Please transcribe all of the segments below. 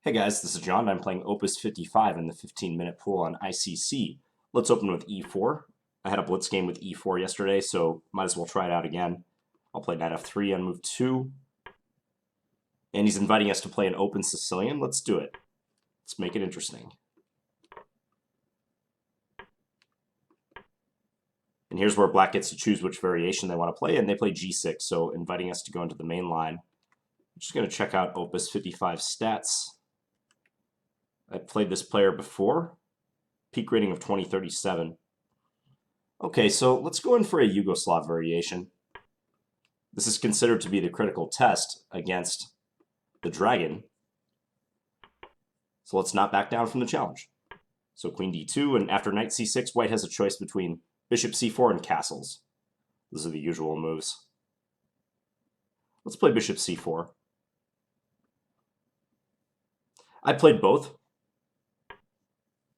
Hey guys, this is John, and I'm playing Opus 55 in the 15-minute pool on ICC. Let's open with e4. I had a blitz game with e4 yesterday, so might as well try it out again. I'll play knight f3 on move 2. And he's inviting us to play an open Sicilian. Let's do it. Let's make it interesting. And here's where black gets to choose which variation they want to play, and they play g6, so inviting us to go into the main line. I'm just going to check out Opus 55 stats. I've played this player before. Peak rating of 2037. Okay, so let's go in for a Yugoslav variation. This is considered to be the critical test against the dragon. So let's not back down from the challenge. So queen d2, and after knight c6, white has a choice between bishop c4 and castles. Those are the usual moves. Let's play bishop c4. I played both.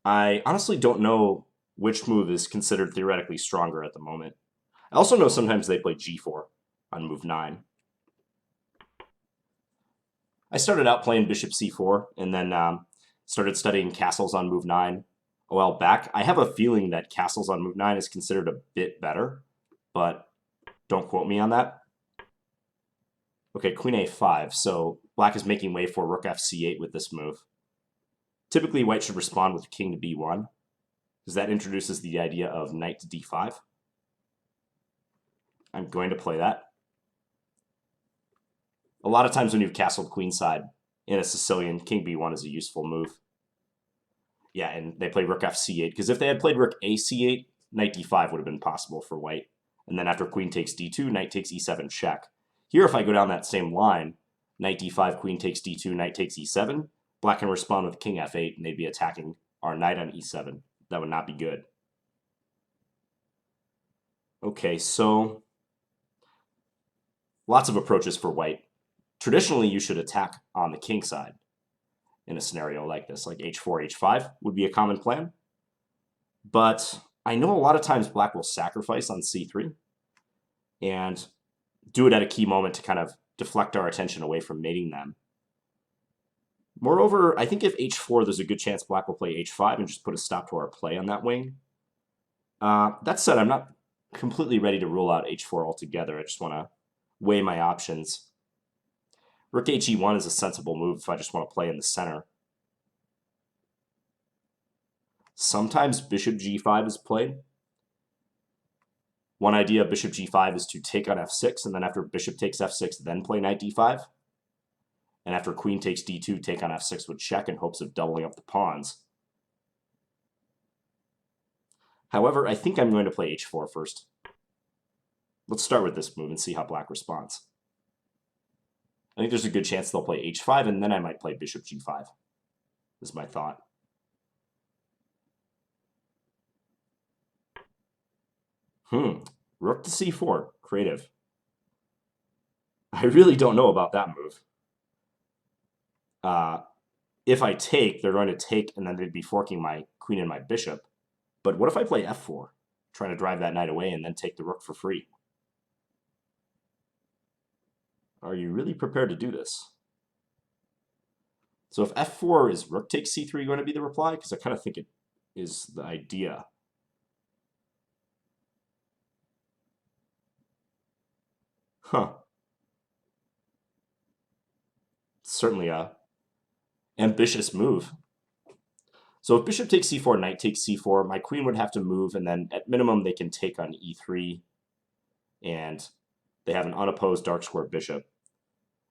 I honestly don't know which move is considered theoretically stronger at the moment. I also know sometimes they play g4 on move 9. I started out playing bishop c4 and then started studying castles on move 9 a while back. I have a feeling that castles on move 9 is considered a bit better, but don't quote me on that. Okay, queen a5, so black is making way for rook f(c8) with this move. Typically, white should respond with king to b1, because that introduces the idea of knight to d5. I'm going to play that. A lot of times when you've castled queenside in a Sicilian, king b1 is a useful move. Yeah, and they play rook f(c8), because if they had played rook a(c8), knight d5 would have been possible for white. And then after queen takes d2, knight takes e7 check. Here, if I go down that same line, knight d5, queen takes d2, knight takes e7, black can respond with king f8, and they'd be attacking our knight on e7. That would not be good. Okay, so lots of approaches for white. Traditionally, you should attack on the king side in a scenario like this, like h4, h5 would be a common plan. But I know a lot of times black will sacrifice on c3 and do it at a key moment to kind of deflect our attention away from mating them. Moreover, I think if h4, there's a good chance black will play h5 and just put a stop to our play on that wing. That said, I'm not completely ready to rule out h4 altogether. I just want to weigh my options. Rook he1 is a sensible move if I just want to play in the center. Sometimes bishop g5 is played. One idea of bishop g5 is to take on f6, and then after bishop takes f6, then play knight d5. And after queen takes d2, take on f6 with check in hopes of doubling up the pawns. However, I think I'm going to play h4 first. Let's start with this move and see how black responds. I think there's a good chance they'll play h5, and then I might play bishop g5, is my thought. Rook to c4, creative. I really don't know about that move. If I take, they're going to take, and then they'd be forking my queen and my bishop. But what if I play f4, trying to drive that knight away and then take the rook for free? Are you really prepared to do this? So if f4 is rook takes c3 going to be the reply? Because I kind of think it is the idea. Certainly a ambitious move. So if bishop takes c4, knight takes c4, my queen would have to move, and then at minimum they can take on e3, and they have an unopposed dark square bishop.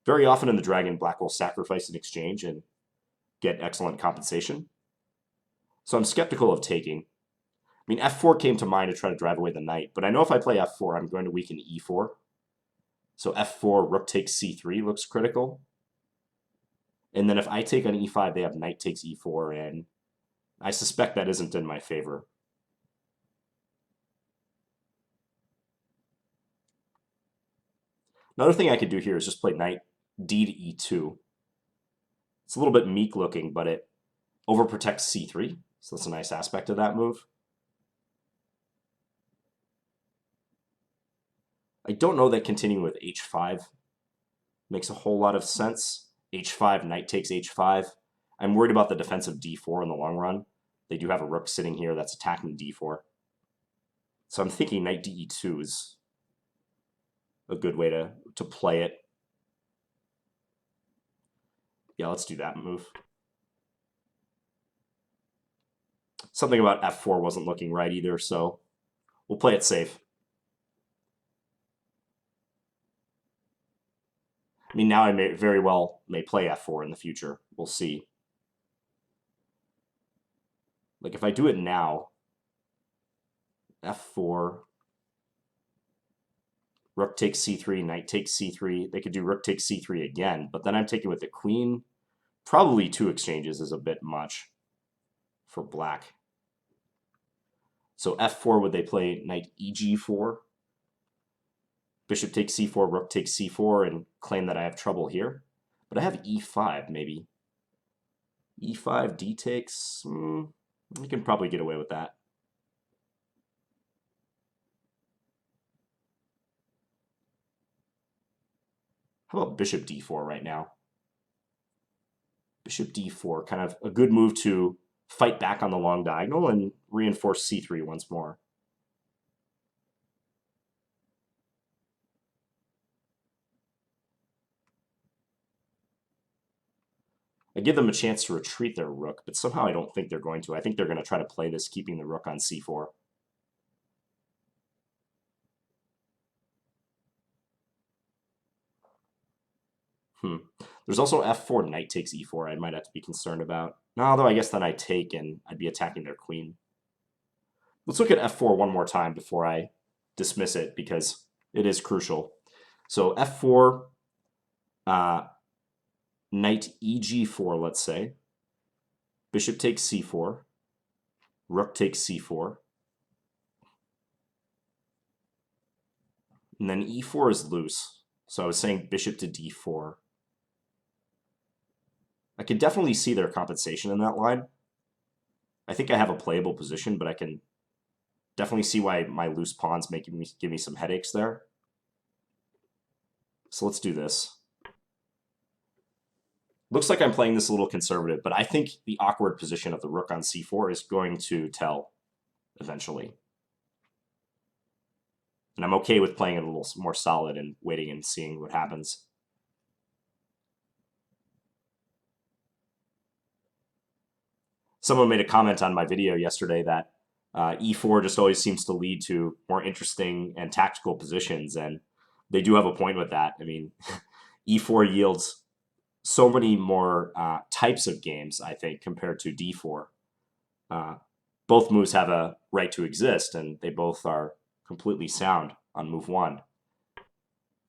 Very often in the dragon, black will sacrifice in exchange and get excellent compensation. So I'm skeptical of taking. I mean, f4 came to mind to try to drive away the knight, but I know if I play f4, I'm going to weaken e4. So f4, rook takes c3 looks critical. And then if I take on e5, they have knight takes e4, and I suspect that isn't in my favor. Another thing I could do here is just play knight d to e2. It's a little bit meek looking, but it overprotects c3, so that's a nice aspect of that move. I don't know that continuing with h5 makes a whole lot of sense. h5, knight takes h5. I'm worried about the defense of d4 in the long run. They do have a rook sitting here that's attacking d4. So I'm thinking knight de2 is a good way to play it. Yeah, let's do that move. Something about f4 wasn't looking right either, so we'll play it safe. I mean, now I may very well play f4 in the future. We'll see. Like, if I do it now, f4, rook takes c3, knight takes c3. They could do rook takes c3 again, but then I'm taking with the queen. Probably 2 exchanges is a bit much for black. So f4, would they play knight eg4? Bishop takes c4, rook takes c4, and claim that I have trouble here. But I have e5, maybe. e5, d takes. You can probably get away with that. How about bishop d4 right now? Bishop d4, kind of a good move to fight back on the long diagonal and reinforce c3 once more. I give them a chance to retreat their rook, but somehow I don't think they're going to. I think they're going to try to play this, keeping the rook on c4. There's also f4, knight takes e4 I might have to be concerned about. No, although I guess then I take and I'd be attacking their queen. Let's look at f4 one more time before I dismiss it, because it is crucial. So f4, knight eg4, let's say. Bishop takes c4. Rook takes c4. And then e4 is loose. So I was saying bishop to d4. I can definitely see their compensation in that line. I think I have a playable position, but I can definitely see why my loose pawns give me some headaches there. So let's do this. Looks like I'm playing this a little conservative, but I think the awkward position of the rook on c4 is going to tell eventually. And I'm okay with playing it a little more solid and waiting and seeing what happens. Someone made a comment on my video yesterday that e4 just always seems to lead to more interesting and tactical positions, and they do have a point with that. I mean, e4 yields so many more types of games, I think, compared to d4. Both moves have a right to exist, and they both are completely sound on move 1,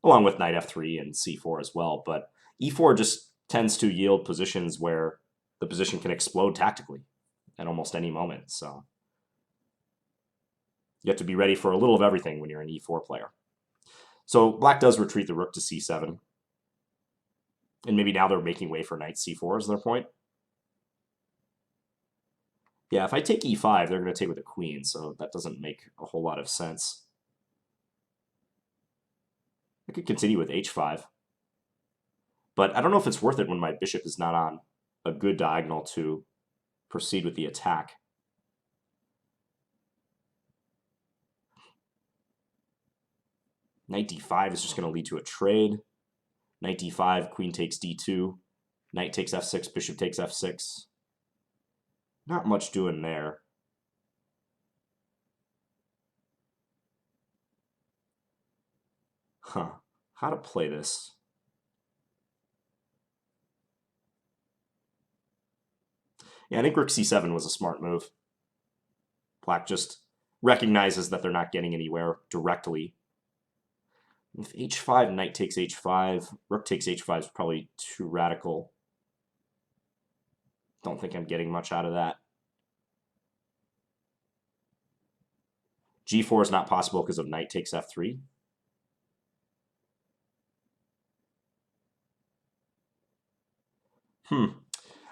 along with knight f3 and c4 as well. But e4 just tends to yield positions where the position can explode tactically at almost any moment. So you have to be ready for a little of everything when you're an e4 player. So black does retreat the rook to c7. And maybe now they're making way for knight c4 is their point. Yeah, if I take e5, they're going to take with a queen, so that doesn't make a whole lot of sense. I could continue with h5. But I don't know if it's worth it when my bishop is not on a good diagonal to proceed with the attack. Knight d5 is just going to lead to a trade. Knight d5, queen takes d2. Knight takes f6, bishop takes f6. Not much doing there. How to play this? Yeah, I think rook c7 was a smart move. Black just recognizes that they're not getting anywhere directly. If h5, knight takes h5, rook takes h5 is probably too radical. Don't think I'm getting much out of that. g4 is not possible because of knight takes f3.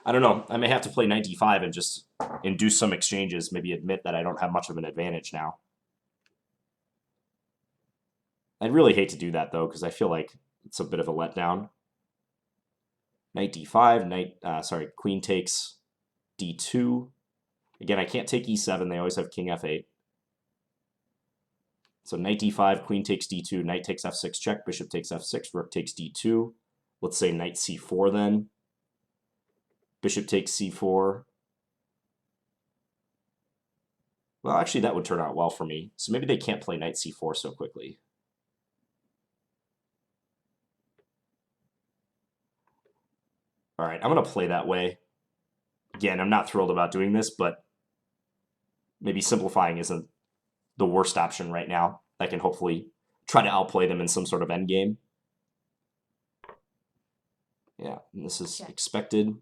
I don't know. I may have to play knight d5 and just induce some exchanges, maybe admit that I don't have much of an advantage now. I'd really hate to do that, though, because I feel like it's a bit of a letdown. Knight d5, queen takes d2. Again, I can't take e7, they always have king f8. So knight d5, queen takes d2, knight takes f6 check, bishop takes f6, rook takes d2. Let's say knight c4 then. Bishop takes c4. Well, actually, that would turn out well for me. So maybe they can't play knight c4 so quickly. All right, I'm going to play that way. Again, I'm not thrilled about doing this, but maybe simplifying isn't the worst option right now. I can hopefully try to outplay them in some sort of endgame. Yeah, and this is expected.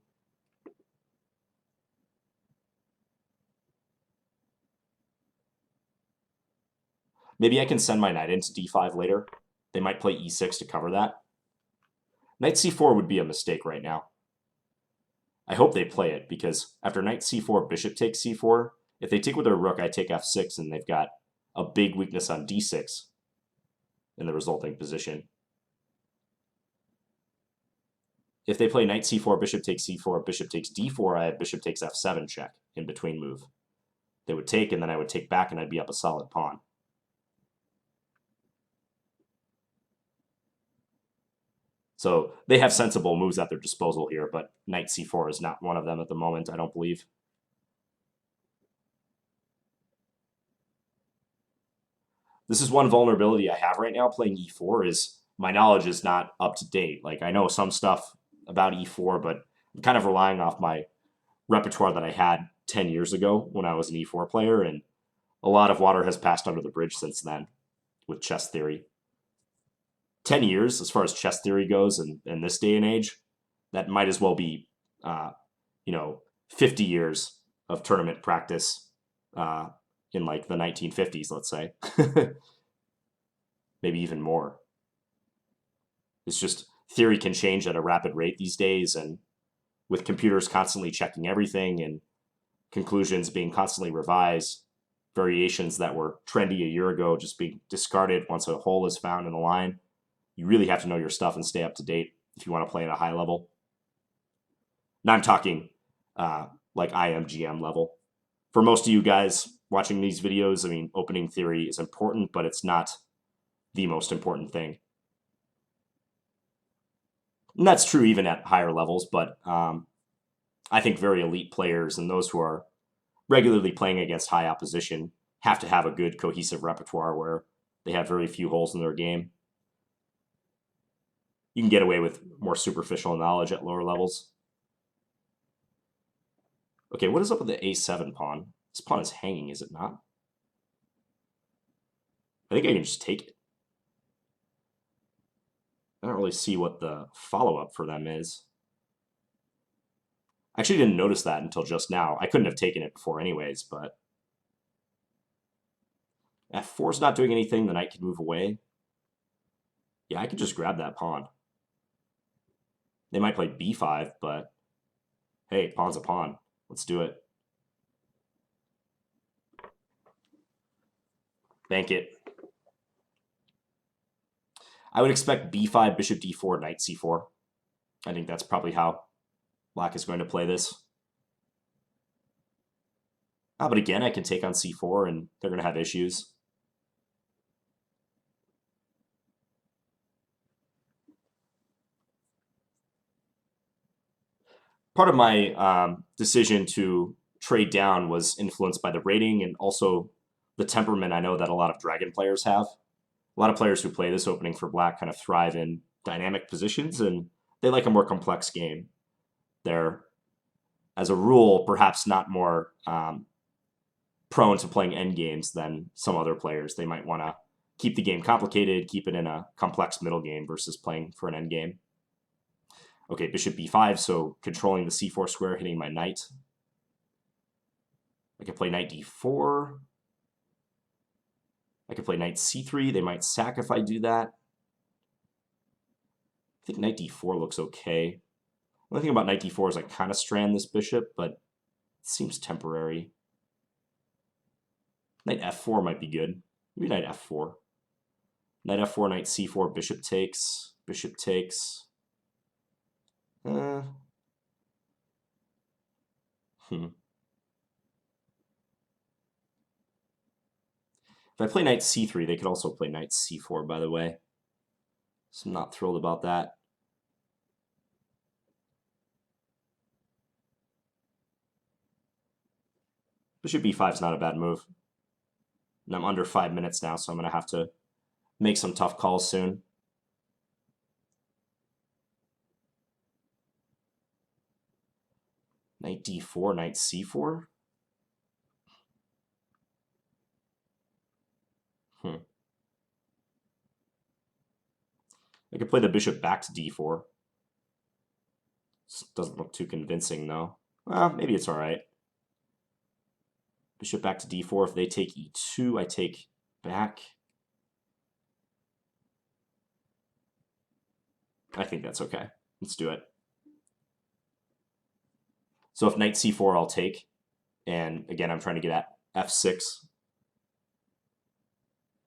Maybe I can send my knight into d5 later. They might play e6 to cover that. Knight c4 would be a mistake right now. I hope they play it, because after knight c4, bishop takes c4, if they take with their rook, I take f6, and they've got a big weakness on d6 in the resulting position. If they play knight c4, bishop takes c4, bishop takes d4, I have bishop takes f7 check in between move. They would take, and then I would take back, and I'd be up a solid pawn. So they have sensible moves at their disposal here, but knight c4 is not one of them at the moment, I don't believe. This is one vulnerability I have right now playing e4 is my knowledge is not up to date. Like, I know some stuff about e4, but I'm kind of relying off my repertoire that I had 10 years ago when I was an e4 player, and a lot of water has passed under the bridge since then with chess theory. 10 years, as far as chess theory goes in this day and age, that might as well be, 50 years of tournament practice in like the 1950s, let's say. Maybe even more. It's just theory can change at a rapid rate these days, and with computers constantly checking everything and conclusions being constantly revised, variations that were trendy a year ago just being discarded once a hole is found in the line. You really have to know your stuff and stay up to date if you want to play at a high level. Now I'm talking like IMGM level. For most of you guys watching these videos, I mean, opening theory is important, but it's not the most important thing. And that's true even at higher levels, but I think very elite players and those who are regularly playing against high opposition have to have a good cohesive repertoire where they have very few holes in their game. You can get away with more superficial knowledge at lower levels. Okay, what is up with the a7 pawn? This pawn is hanging, is it not? I think I can just take it. I don't really see what the follow-up for them is. I actually didn't notice that until just now. I couldn't have taken it before anyways, but f4 is not doing anything. The knight can move away. Yeah, I could just grab that pawn. They might play b5, but hey, pawn's a pawn. Let's do it. Bank it. I would expect b5, bishop d4, knight c4. I think that's probably how Black is going to play this. But again, I can take on c4, and they're going to have issues. Part of my decision to trade down was influenced by the rating and also the temperament I know that a lot of Dragon players have. A lot of players who play this opening for Black kind of thrive in dynamic positions, and they like a more complex game. They're, as a rule, perhaps not more prone to playing endgames than some other players. They might want to keep the game complicated, keep it in a complex middle game versus playing for an endgame. Okay, bishop b5, so controlling the c4 square, hitting my knight. I could play knight d4. I could play knight c3. They might sack if I do that. I think knight d4 looks okay. The only thing about knight d4 is I kind of strand this bishop, but it seems temporary. Knight f4 might be good. Maybe knight f4. Knight f4, knight c4, bishop takes, bishop takes. Uh, hmm. If I play knight c3, they could also play knight c4, by the way. So I'm not thrilled about that. Bishop b5 is not a bad move. And I'm under 5 minutes now, so I'm going to have to make some tough calls soon. Knight d4, knight c4? I could play the bishop back to d4. This doesn't look too convincing, though. Well, maybe it's all right. Bishop back to d4. If they take e2, I take back. I think that's okay. Let's do it. So if knight c4, I'll take. And again, I'm trying to get at f6.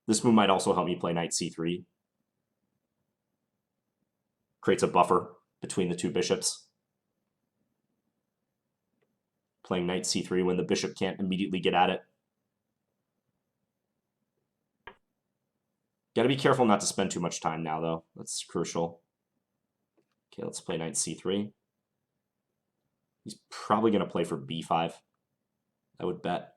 This move might also help me play knight c3. Creates a buffer between the two bishops. Playing knight c3 when the bishop can't immediately get at it. Gotta be careful not to spend too much time now, though. That's crucial. Okay, let's play knight c3. He's probably going to play for b5. I would bet.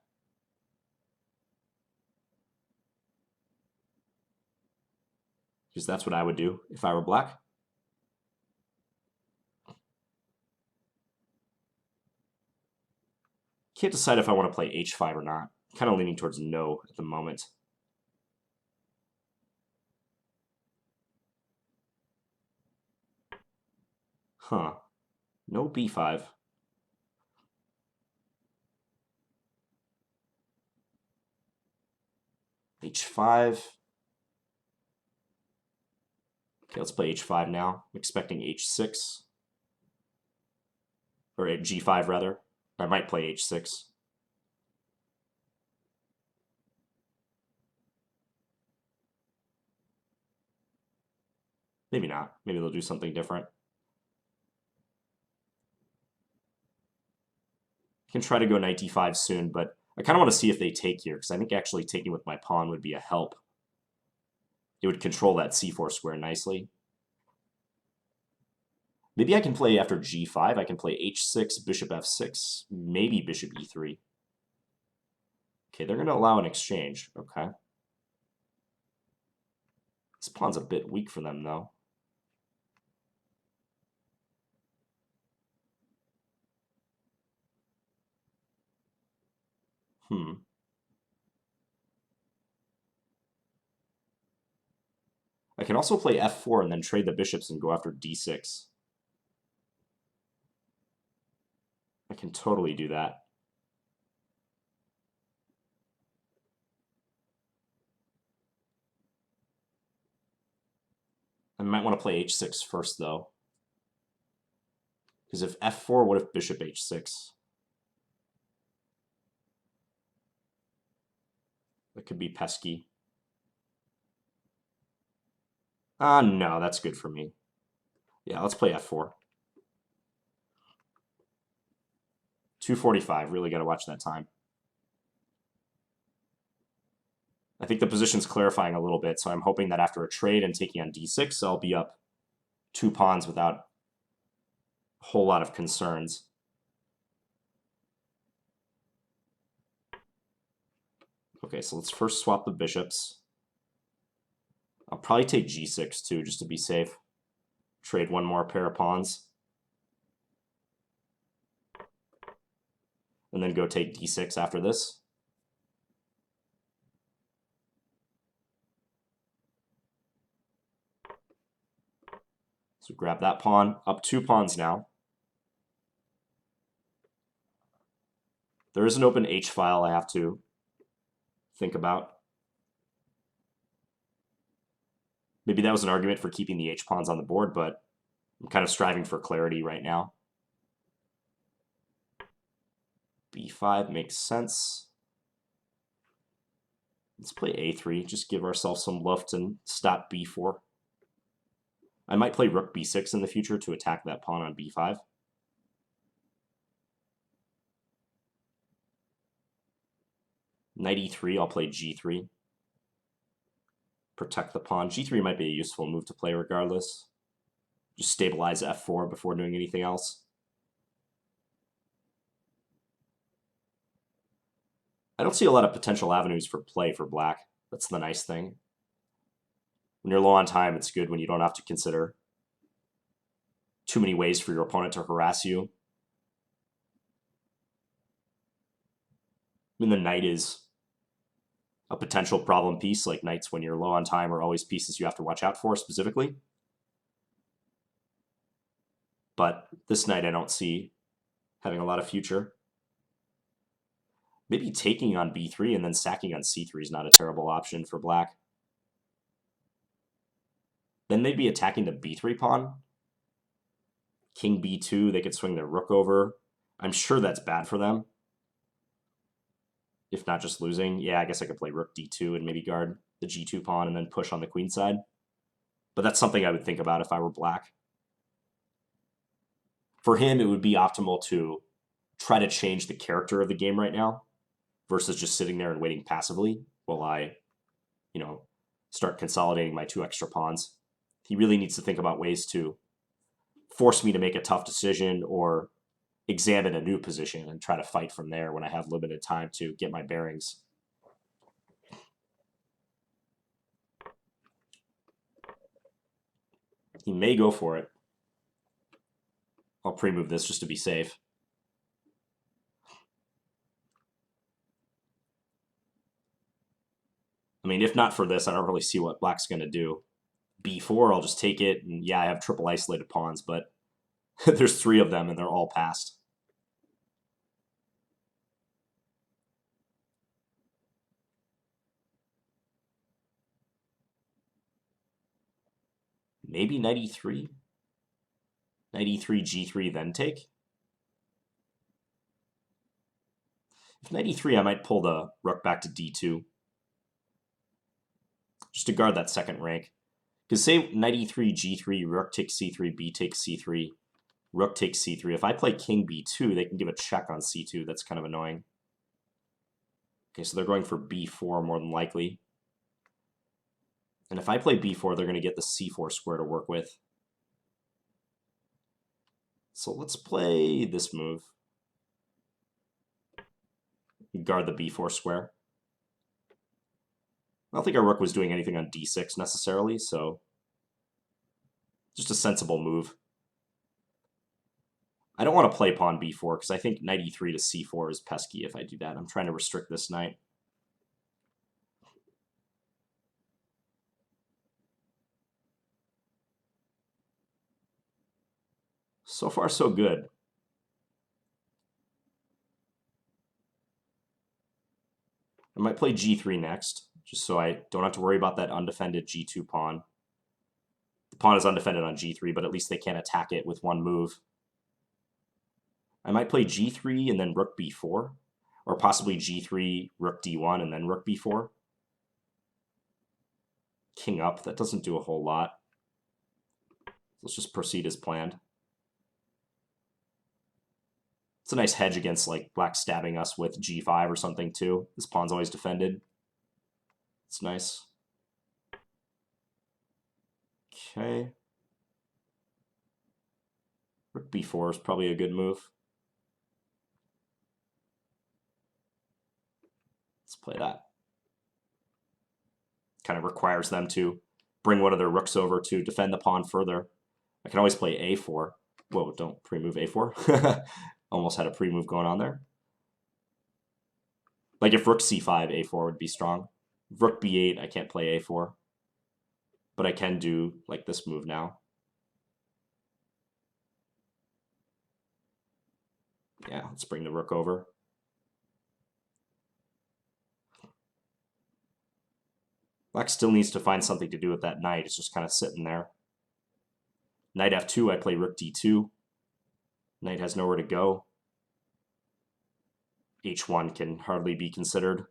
Because that's what I would do if I were black. Can't decide if I want to play h5 or not. I'm kind of leaning towards no at the moment. Huh. No b5. h5. Okay, let's play h5 now. I'm expecting h6. Or g5, rather. I might play h6. Maybe not. Maybe they'll do something different. I can try to go knight d5 soon, but I kind of want to see if they take here, because I think actually taking with my pawn would be a help. It would control that c4 square nicely. Maybe I can play after g5. I can play h6, bishop f6, maybe bishop e3. Okay, they're going to allow an exchange. Okay. This pawn's a bit weak for them, though. I can also play f4 and then trade the bishops and go after d6. I can totally do that. I might want to play h6 first, though. Because if f4, what if bishop h6? That could be pesky. No, that's good for me. Yeah, let's play f4. 2:45, really got to watch that time. I think the position's clarifying a little bit, so I'm hoping that after a trade and taking on d6, I'll be up 2 pawns without a whole lot of concerns. Okay, so let's first swap the bishops. I'll probably take g6 too, just to be safe. Trade one more pair of pawns. And then go take d6 after this. So grab that pawn, up 2 pawns now. There is an open h file I have to think about. Maybe that was an argument for keeping the h pawns on the board, but I'm kind of striving for clarity right now. b5 makes sense. Let's play a3, just give ourselves some luft and stop b4. I might play rook b6 in the future to attack that pawn on b5. Knight e3, I'll play g3. Protect the pawn. g3 might be a useful move to play regardless. Just stabilize f4 before doing anything else. I don't see a lot of potential avenues for play for black. That's the nice thing. When you're low on time, it's good when you don't have to consider too many ways for your opponent to harass you. I mean, the knight is a potential problem piece, like knights when you're low on time are always pieces you have to watch out for specifically. But this knight I don't see having a lot of future. Maybe taking on b3 and then sacking on c3 is not a terrible option for black. Then they'd be attacking the b3 pawn. King b2, they could swing their rook over. I'm sure that's bad for them. If not just losing. Yeah, I guess I could play rook d2 and maybe guard the g2 pawn and then push on the queen side. But that's something I would think about if I were black. For him, it would be optimal to try to change the character of the game right now versus just sitting there and waiting passively while I, start consolidating my 2 extra pawns. He really needs to think about ways to force me to make a tough decision or examine a new position and try to fight from there when I have limited time to get my bearings. He may go for it. I'll pre-move this just to be safe. I mean, if not for this, I don't really see what black's going to do. b4, I'll just take it, and yeah, I have triple isolated pawns, but there's 3 of them, and they're all passed. Maybe knight e3? Knight e3, g3, then take? If knight e3, I might pull the rook back to d2. Just to guard that second rank. Because say knight e3, g3, rook takes c3, b takes c3, rook takes c3. If I play king b2, they can give a check on c2. That's kind of annoying. Okay, so they're going for b4 more than likely. And if I play b4, they're going to get the c4 square to work with. So let's play this move. Guard the b4 square. I don't think our rook was doing anything on d6 necessarily, so just a sensible move. I don't want to play pawn b4 because I think knight e3 to c4 is pesky if I do that. I'm trying to restrict this knight. So far, so good. I might play g3 next, just so I don't have to worry about that undefended g2 pawn. The pawn is undefended on g3, but at least they can't attack it with one move. I might play g3 and then rook b4, or possibly g3, rook d1, and then rook b4. King up, that doesn't do a whole lot. Let's just proceed as planned. It's a nice hedge against like black stabbing us with g5 or something too. This pawn's always defended. It's nice. Okay. Rook b4 is probably a good move. Let's play that. Kind of requires them to bring one of their rooks over to defend the pawn further. I can always play a4. Whoa, don't pre-move a4. Almost had a pre-move going on there. Like if rook c5, a4 would be strong. Rook b8, I can't play a4. But I can do like this move now. Yeah, let's bring the rook over. Black still needs to find something to do with that knight. It's just kind of sitting there. Knight f2, I play rook d2. Knight has nowhere to go. h1 can hardly be considered.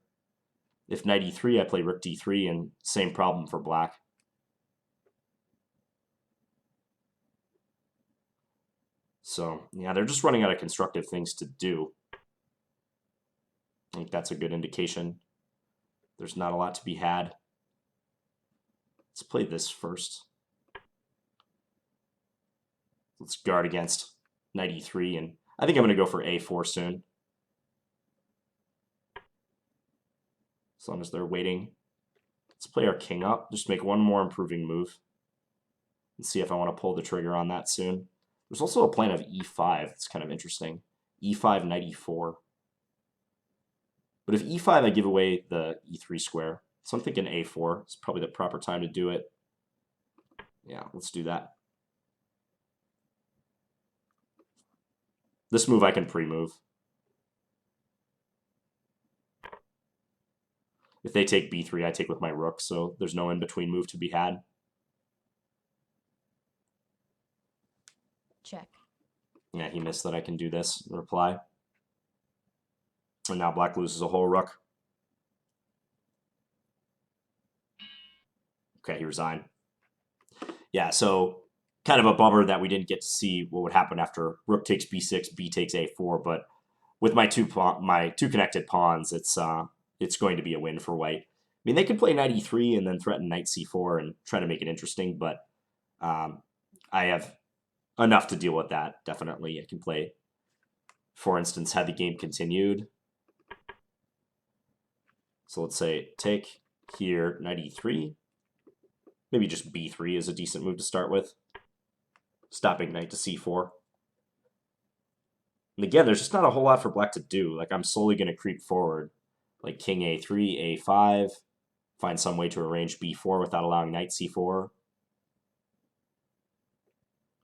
If knight e3, I play rook d3, and same problem for black. So, yeah, they're just running out of constructive things to do. I think that's a good indication. There's not a lot to be had. Let's play this first. Let's guard against knight e3, and I think I'm going to go for a4 soon. As long as they're waiting. Let's play our king up. Just make one more improving move. And see if I want to pull the trigger on that soon. There's also a plan of e5. It's kind of interesting. e5, knight e4. But if e5, I give away the e3 square. So I'm thinking a4 is probably the proper time to do it. Yeah, let's do that. This move I can pre-move. If they take b3, I take with my rook, so there's no in-between move to be had. Check. Yeah, he missed that I can do this. Reply. And now black loses a whole rook. Okay, he resigned. Yeah, so kind of a bummer that we didn't get to see what would happen after rook takes b6, b takes a4, but with my two connected pawns, it's going to be a win for white. I mean, they could play knight e3 and then threaten knight c4 and try to make it interesting, but I have enough to deal with that, definitely. I can play, for instance, had the game continued. So let's say take here, knight e3. Maybe just b3 is a decent move to start with. Stopping knight to c4. And again, there's just not a whole lot for black to do. Like, I'm slowly going to creep forward. Like king a3, a5. Find some way to arrange b4 without allowing knight c4.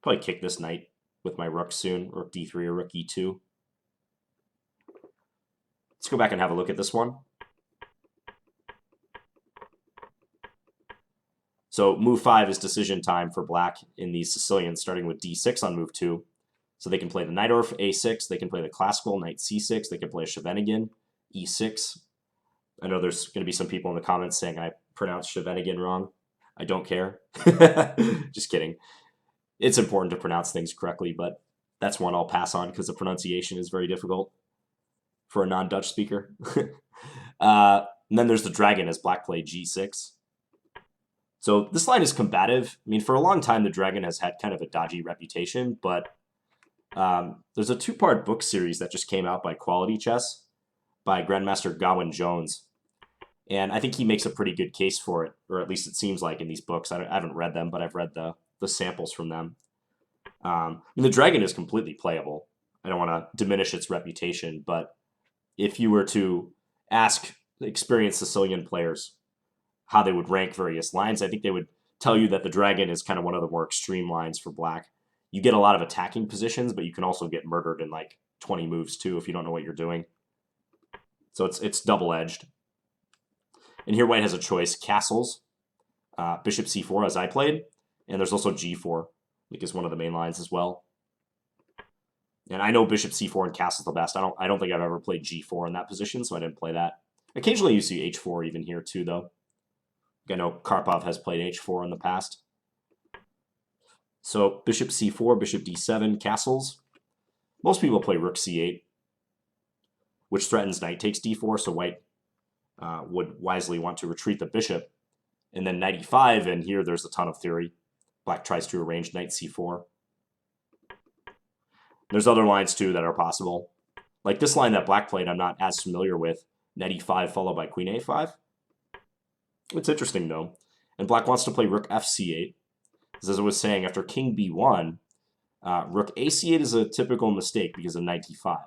Probably kick this knight with my rook soon. Rook d3 or rook e2. Let's go back and have a look at this one. So move 5 is decision time for black in these Sicilians, starting with d6 on move 2. So they can play the knight or a6, they can play the classical knight c6, they can play a Scheveningen, e6. I know there's going to be some people in the comments saying I pronounced Scheveningen wrong. I don't care. Just kidding. It's important to pronounce things correctly, but that's one I'll pass on because the pronunciation is very difficult for a non-Dutch speaker. And then there's the dragon as black played g6. So this line is combative. I mean, for a long time, the dragon has had kind of a dodgy reputation, but there's a two-part book series that just came out by Quality Chess by Grandmaster Gawain Jones. And I think he makes a pretty good case for it, or at least it seems like in these books. I haven't read them, but I've read the samples from them. And the dragon is completely playable. I don't want to diminish its reputation, but if you were to ask experienced Sicilian players how they would rank various lines, I think they would tell you that the dragon is kind of one of the more extreme lines for black. You get a lot of attacking positions, but you can also get murdered in like 20 moves too if you don't know what you're doing. So it's double-edged. And here white has a choice: castles, bishop c4 as I played, and there's also g4, like is one of the main lines as well. And I know bishop c4 and castle's the best. I don't think I've ever played g4 in that position, so I didn't play that. Occasionally you see h4 even here too, though. I know Karpov has played h4 in the past. So bishop c4, bishop d7, castles. Most people play rook c8, which threatens knight takes d4, so white would wisely want to retreat the bishop. And then knight e5, and here there's a ton of theory. Black tries to arrange knight c4. There's other lines too that are possible. Like this line that black played I'm not as familiar with. Knight e5 followed by queen a5. It's interesting though. And black wants to play rook fc8. As I was saying, after king b1, rook ac8 is a typical mistake because of knight e5.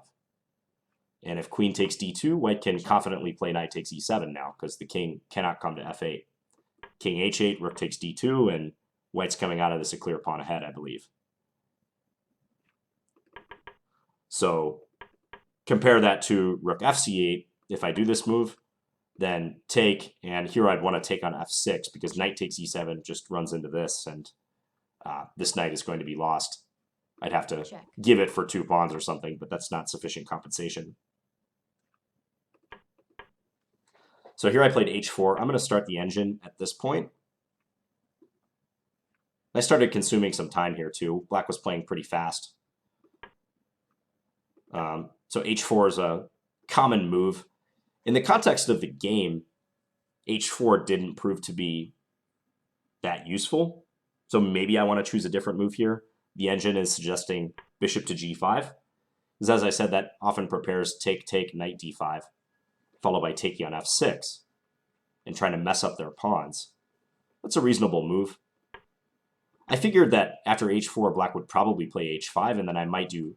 And if queen takes d2, white can confidently play knight takes e7 now because the king cannot come to f8. King h8, rook takes d2, and white's coming out of this a clear pawn ahead, I believe. So compare that to rook fc8. If I do this move, then take, and here I'd want to take on f6 because knight takes e7 just runs into this, and this knight is going to be lost. I'd have to give it for 2 pawns or something, but that's not sufficient compensation. So here I played h4. I'm going to start the engine at this point. I started consuming some time here too. Black was playing pretty fast. So h4 is a common move. In the context of the game, h4 didn't prove to be that useful. So maybe I want to choose a different move here. The engine is suggesting bishop to g5. Because as I said, that often prepares take, knight d5, followed by taking on f6, and trying to mess up their pawns. That's a reasonable move. I figured that after h4, black would probably play h5, and then I might do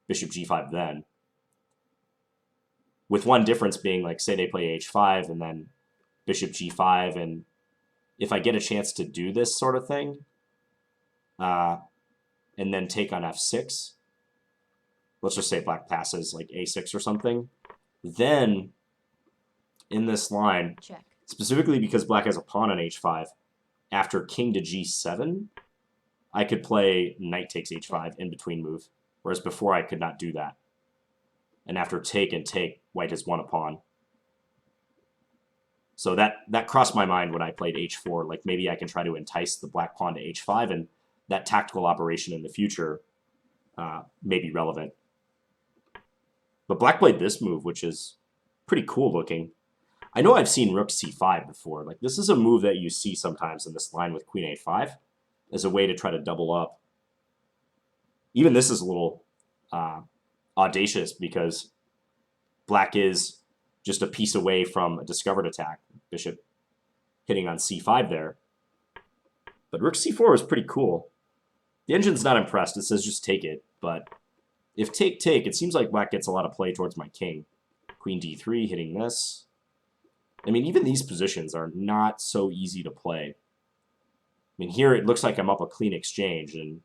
bishop g5 then. With one difference being, like, say they play h5 and then bishop g5, and if I get a chance to do this sort of thing, and then take on f6, let's just say black passes like a6 or something, then in this line, check. Specifically because black has a pawn on h5, after king to g7, I could play knight takes h5 in between move, whereas before I could not do that. And after take and take, white has won a pawn. So that crossed my mind when I played h4, like maybe I can try to entice the black pawn to h5, and that tactical operation in the future may be relevant. But black played this move, which is pretty cool looking. I know I've seen rook c5 before. Like, this is a move that you see sometimes in this line with queen a5 as a way to try to double up. Even this is a little audacious because black is just a piece away from a discovered attack. Bishop hitting on c5 there. But rook c4 is pretty cool. The engine's not impressed. It says just take it. But if take, it seems like black gets a lot of play towards my king. Queen d3 hitting this. I mean, even these positions are not so easy to play. I mean, here it looks like I'm up a clean exchange, and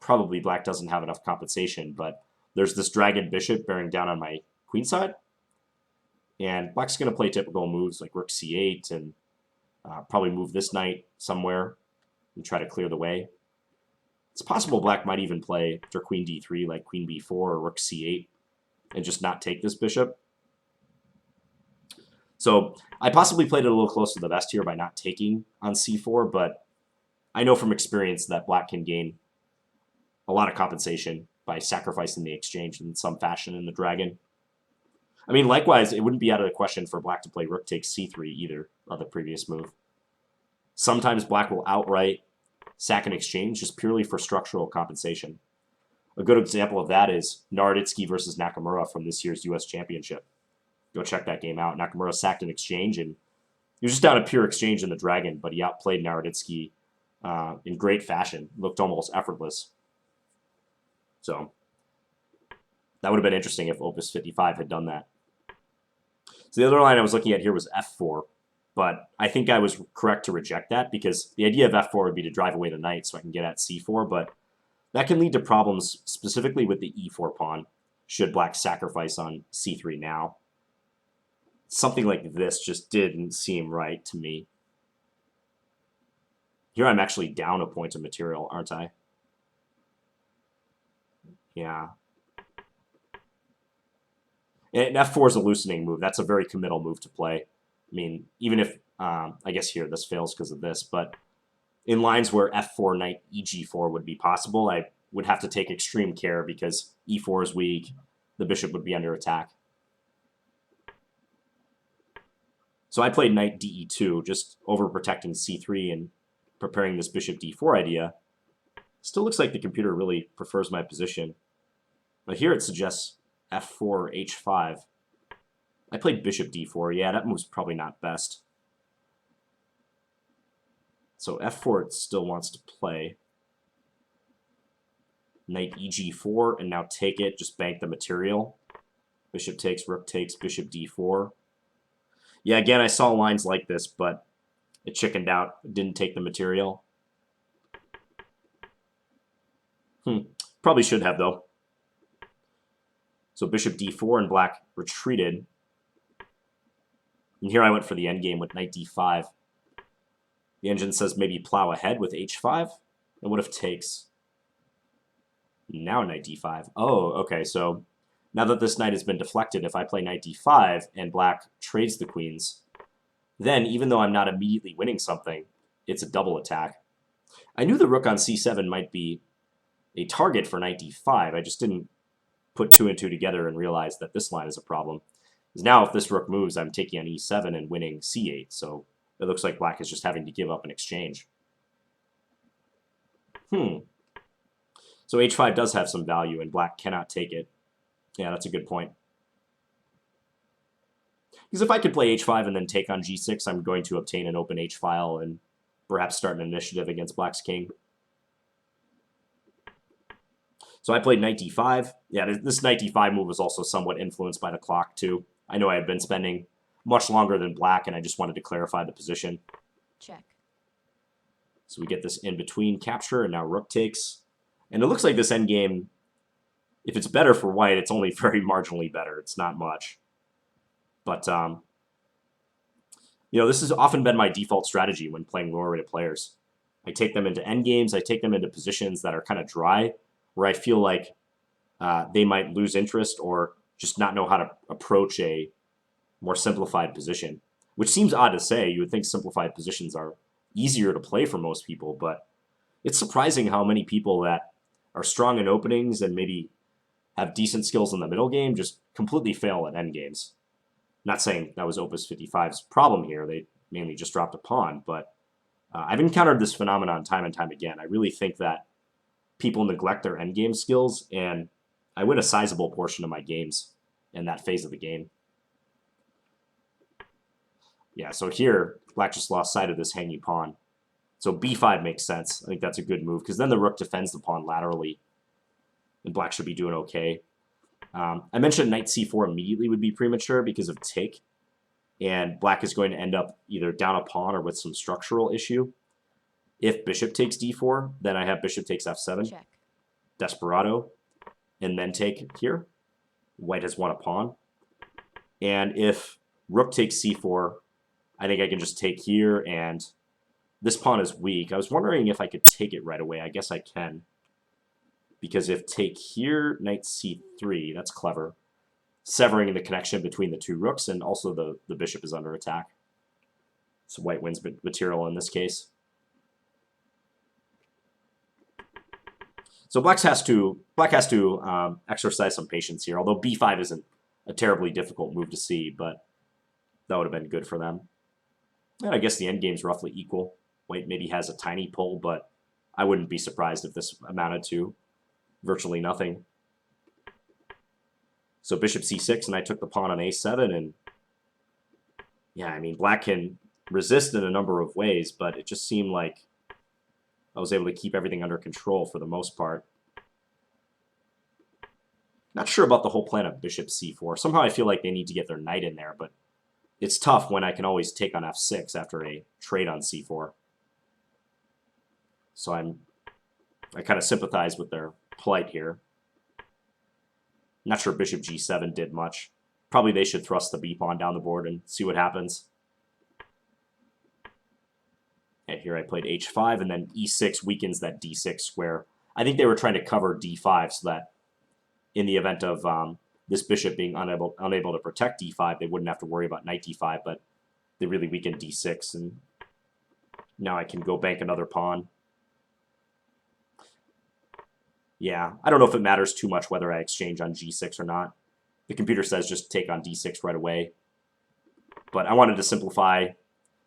probably black doesn't have enough compensation, but there's this dragon bishop bearing down on my queen side, and black's going to play typical moves like rook c8 and probably move this knight somewhere and try to clear the way. It's possible black might even play after queen d3 like queen b4 or rook c8 and just not take this bishop. So I possibly played it a little close to the vest here by not taking on c4, but I know from experience that black can gain a lot of compensation by sacrificing the exchange in some fashion in the dragon. I mean, likewise, it wouldn't be out of the question for black to play rook takes c3 either, of the previous move. Sometimes black will outright sack an exchange just purely for structural compensation. A good example of that is Naroditsky versus Nakamura from this year's U.S. Championship. Go check that game out. Nakamura sacked an exchange, and he was just down a pure exchange in the dragon, but he outplayed Naroditsky in great fashion. Looked almost effortless. So that would have been interesting if opus55 had done that. So the other line I was looking at here was f4, but I think I was correct to reject that because the idea of f4 would be to drive away the knight so I can get at c4, but that can lead to problems specifically with the e4 pawn should black sacrifice on c3 now. Something like this just didn't seem right to me. Here I'm actually down a point of material, aren't I? Yeah. And f4 is a loosening move. That's a very committal move to play. I mean, even if, I guess here this fails because of this, but in lines where f4, knight, eg4 would be possible, I would have to take extreme care because e4 is weak, the bishop would be under attack. So I played knight de2, just overprotecting c3 and preparing this bishop d4 idea. Still looks like the computer really prefers my position. But here it suggests f4, h5. I played bishop d4. Yeah, that move's probably not best. So f4 it still wants to play. Knight eg4, and now take it, just bank the material. Bishop takes, rook takes, bishop d4. Yeah, again, I saw lines like this, but it chickened out. It didn't take the material. Probably should have, though. So bishop d4 and black retreated. And here I went for the endgame with knight d5. The engine says maybe plow ahead with h5. And what if takes? Now knight d5. Oh, okay, so now that this knight has been deflected, if I play knight d5 and black trades the queens, then even though I'm not immediately winning something, it's a double attack. I knew the rook on c7 might be a target for knight d5. I just didn't put 2 and 2 together and realize that this line is a problem. Because now if this rook moves, I'm taking on e7 and winning c8, so it looks like black is just having to give up an exchange. So h5 does have some value, and black cannot take it. Yeah, that's a good point. Because if I could play h5 and then take on g6, I'm going to obtain an open h-file and perhaps start an initiative against black's king. So I played knight d5. Yeah, this knight d5 move was also somewhat influenced by the clock, too. I know I had been spending much longer than black, and I just wanted to clarify the position. Check. So we get this in-between capture, and now rook takes. And it looks like this endgame, if it's better for white, it's only very marginally better. It's not much. But, you know, this has often been my default strategy when playing lower-rated players. I take them into endgames. I take them into positions that are kind of dry, where I feel like they might lose interest or just not know how to approach a more simplified position, which seems odd to say. You would think simplified positions are easier to play for most people, but it's surprising how many people that are strong in openings and maybe have decent skills in the middle game just completely fail at endgames. Not saying that was opus55's problem here. They mainly just dropped a pawn, but I've encountered this phenomenon time and time again. I really think that people neglect their endgame skills, and I win a sizable portion of my games in that phase of the game. Yeah, so here, black just lost sight of this hanging pawn. So b5 makes sense. I think that's a good move, because then the rook defends the pawn laterally, and black should be doing okay. I mentioned knight c4 immediately would be premature because of take, and black is going to end up either down a pawn or with some structural issue. If bishop takes d4, then I have bishop takes f7, Check. desperado, and then take here. White has won a pawn. And if rook takes c4, I think I can just take here, and this pawn is weak. I was wondering if I could take it right away. I guess I can. Because if take here, knight c3, that's clever. Severing the connection between the two rooks, and also the bishop is under attack. So white wins material in this case. So black has to exercise some patience here, although b5 isn't a terribly difficult move to see, but that would have been good for them. And I guess the endgame's roughly equal. White maybe has a tiny pull, but I wouldn't be surprised if this amounted to virtually nothing. So bishop c6, and I took the pawn on a7, and yeah, I mean, black can resist in a number of ways, but it just seemed like I was able to keep everything under control for the most part. Not sure about the whole plan of bishop c4. Somehow I feel like they need to get their knight in there, but it's tough when I can always take on f6 after a trade on c4. So I kind of sympathize with their plight here. Not sure bishop g7 did much. Probably they should thrust the b-pawn down the board and see what happens. And here I played h5, and then e6 weakens that d6 square. I think they were trying to cover d5 so that in the event of this bishop being unable to protect d5, they wouldn't have to worry about knight d5, but they really weakened d6, and now I can go bank another pawn. Yeah, I don't know if it matters too much whether I exchange on g6 or not. The computer says just take on d6 right away. But I wanted to simplify.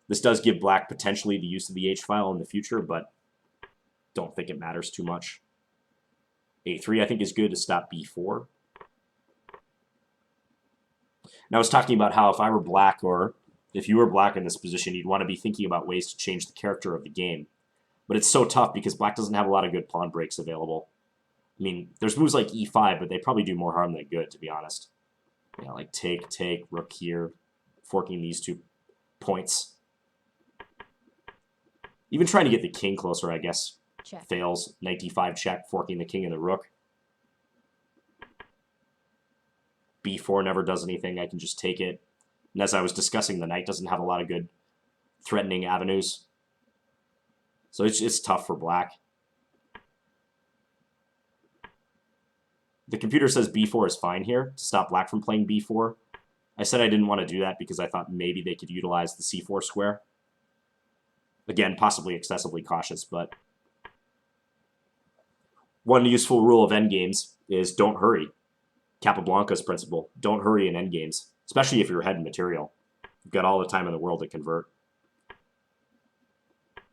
This does give black potentially the use of the h-file in the future, but don't think it matters too much. a3 I think is good to stop b4. Now I was talking about how if I were black, or if you were black in this position, you'd want to be thinking about ways to change the character of the game. But it's so tough because black doesn't have a lot of good pawn breaks available. I mean, there's moves like e5, but they probably do more harm than good, to be honest. Yeah, like take, rook here, forking these 2 points. Even trying to get the king closer, I guess, Check. fails. Knight d5 check, forking the king and the rook. b4 never does anything. I can just take it. And as I was discussing, the knight doesn't have a lot of good threatening avenues. So it's tough for black. The computer says b4 is fine here to stop black from playing b4. I said I didn't want to do that because I thought maybe they could utilize the c4 square. Again, possibly excessively cautious, but one useful rule of endgames is don't hurry. Capablanca's principle. Don't hurry in endgames, especially if you're ahead in material. You've got all the time in the world to convert.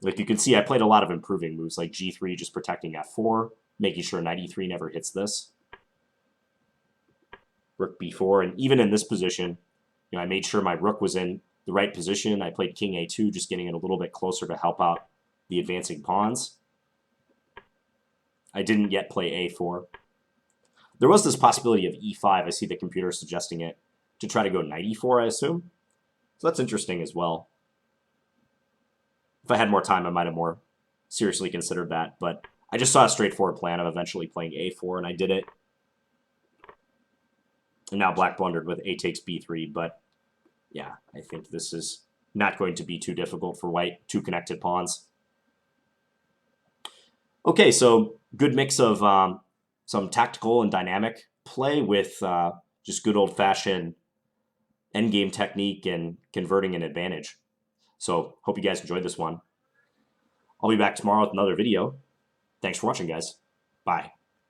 Like you can see, I played a lot of improving moves, like g3 just protecting f4, making sure knight e3 never hits this. Rook b4, and even in this position, I made sure my rook was in the right position. I played king a2, just getting it a little bit closer to help out the advancing pawns. I didn't yet play a4. There was this possibility of e5. I see the computer suggesting it to try to go knight e4, I assume. So that's interesting as well. If I had more time, I might have more seriously considered that. But I just saw a straightforward plan of eventually playing a4, and I did it. And now black blundered with a takes b3, but yeah, I think this is not going to be too difficult for white, two connected pawns. Okay, so good mix of some tactical and dynamic play with just good old-fashioned endgame technique and converting an advantage. So hope you guys enjoyed this one. I'll be back tomorrow with another video. Thanks for watching, guys. Bye.